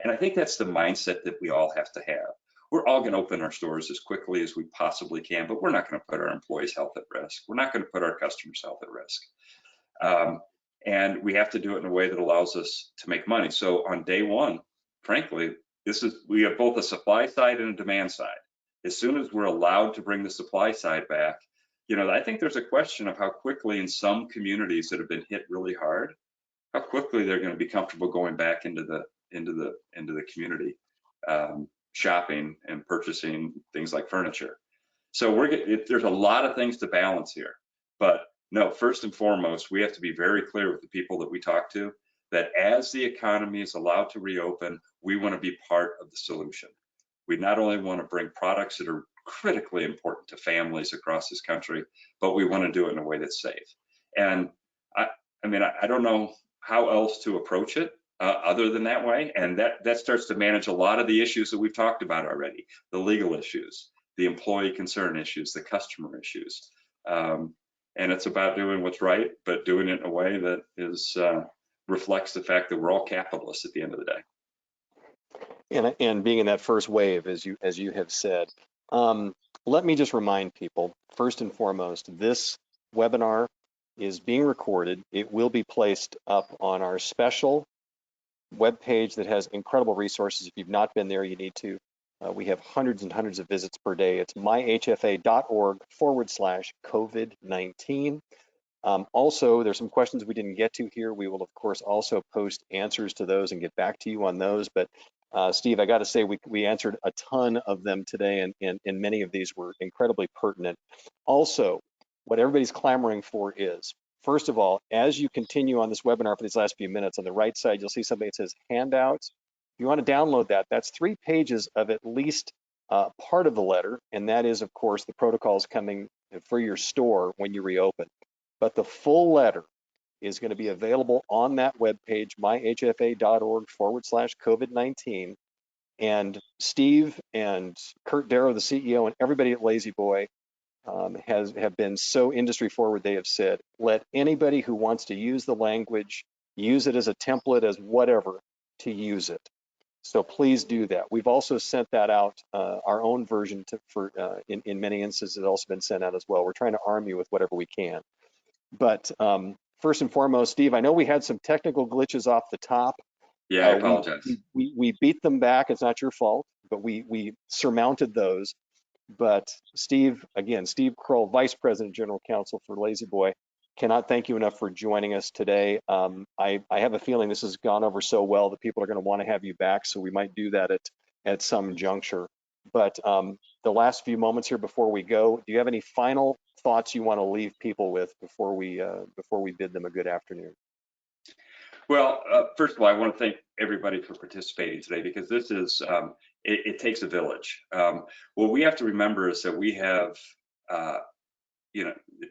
And I think that's the mindset that we all have to have. we're all going to open our stores as quickly as we possibly can, but we're not going to put our employees' health at risk. We're not going to put our customers' health at risk. And we have to do it in a way that allows us to make money. So on day one, frankly, we have both a supply side and a demand side. As soon as we're allowed to bring the supply side back, I think there's a question of how quickly in some communities that have been hit really hard, how quickly they're going to be comfortable going back into the community, shopping and purchasing things like furniture. So there's a lot of things to balance here, but no, first and foremost, we have to be very clear with the people that we talk to that as the economy is allowed to reopen, we want to be part of the solution. We not only want to bring products that are critically important to families across this country, but we want to do it in a way that's safe. And I don't know how else to approach it other than that way. And that starts to manage a lot of the issues that we've talked about already, the legal issues, the employee concern issues, the customer issues. And it's about doing what's right, but doing it in a way that reflects the fact that we're all capitalists at the end of the day. And being in that first wave, as you have said, let me just remind people, first and foremost, this webinar is being recorded. It will be placed up on our special webpage that has incredible resources. If you've not been there, you need to. We have hundreds and hundreds of visits per day. It's myhfa.org/COVID-19. Also, there's some questions we didn't get to here. We will, of course, also post answers to those and get back to you on those. But Steve, I got to say, we answered a ton of them today, and many of these were incredibly pertinent. Also, what everybody's clamoring for is, first of all, as you continue on this webinar for these last few minutes, on the right side, you'll see something that says handouts. If you want to download that, that's 3 pages of at least part of the letter, and that is, of course, the protocols coming for your store when you reopen. But the full letter is going to be available on that webpage, myhfa.org/COVID-19. And Steve and Kurt Darrow, the CEO, and everybody at Lazy Boy have been so industry forward. They have said, let anybody who wants to use the language, use it as a template, as whatever, to use it. So please do that. We've also sent that out, our own version in many instances, it's also been sent out as well. We're trying to arm you with whatever we can. But first and foremost, Steve, I know we had some technical glitches off the top. Yeah, I apologize. We beat them back. It's not your fault, but we surmounted those. But Steve Krull, Vice President, General Counsel for Lazy Boy, cannot thank you enough for joining us today. I have a feeling this has gone over so well that people are going to want to have you back, so we might do that at some juncture. But the last few moments here before we go, do you have any final thoughts you want to leave people with before we bid them a good afternoon? Well, first of all, I want to thank everybody for participating today, because this is, it takes a village. What we have to remember is that we have, at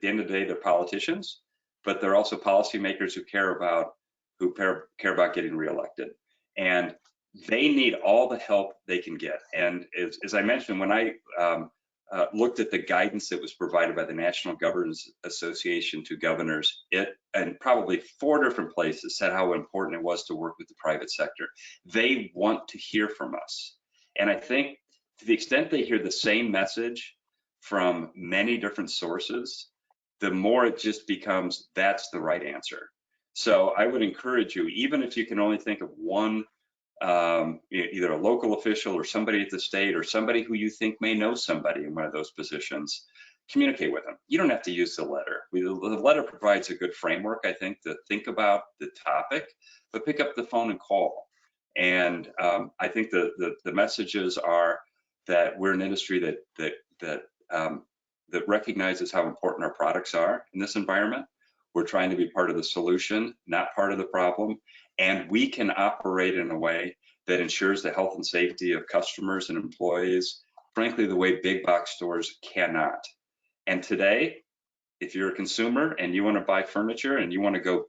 the end of the day, they're politicians, but they're also policymakers who care about getting reelected. And they need all the help they can get. And as I mentioned, when I looked at the guidance that was provided by the National Governors Association to governors, and probably 4 different places said how important it was to work with the private sector. They want to hear from us. And I think to the extent they hear the same message from many different sources, the more it just becomes, that's the right answer. So I would encourage you, even if you can only think of one, either a local official or somebody at the state or somebody who you think may know somebody in one of those positions, communicate with them. You don't have to use the letter. The letter provides a good framework, I think, to think about the topic, but pick up the phone and call. And I think the messages are that we're an industry that recognizes how important our products are in this environment. We're trying to be part of the solution, not part of the problem. And we can operate in a way that ensures the health and safety of customers and employees, frankly, the way big box stores cannot. And today, if you're a consumer and you want to buy furniture and you want to go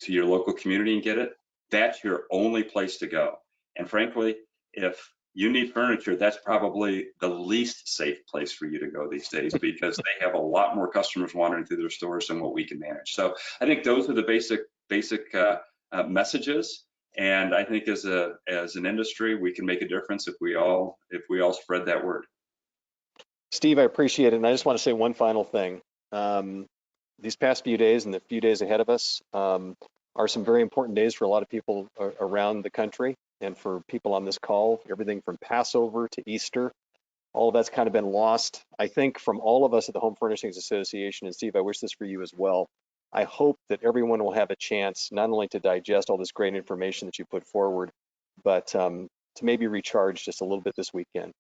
to your local community and get it, that's your only place to go. And frankly, if you need furniture, that's probably the least safe place for you to go these days, because they have a lot more customers wandering through their stores than what we can manage. So I think those are the basic messages. And I think as an industry, we can make a difference if we all spread that word. Steve, I appreciate it. And I just want to say one final thing. These past few days and the few days ahead of us are some very important days for a lot of people around the country and for people on this call. Everything from Passover to Easter, all of that's kind of been lost, I think, from all of us at the Home Furnishings Association. And Steve, I wish this for you as well. I hope that everyone will have a chance not only to digest all this great information that you put forward, but to maybe recharge just a little bit this weekend.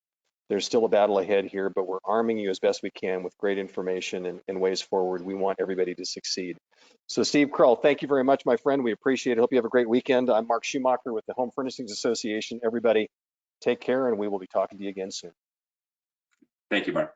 There's still a battle ahead here, but we're arming you as best we can with great information and ways forward. We want everybody to succeed. So Steve Krull, thank you very much, my friend. We appreciate it. Hope you have a great weekend. I'm Mark Schumacher with the Home Furnishings Association. Everybody take care, and we will be talking to you again soon. Thank you, Mark.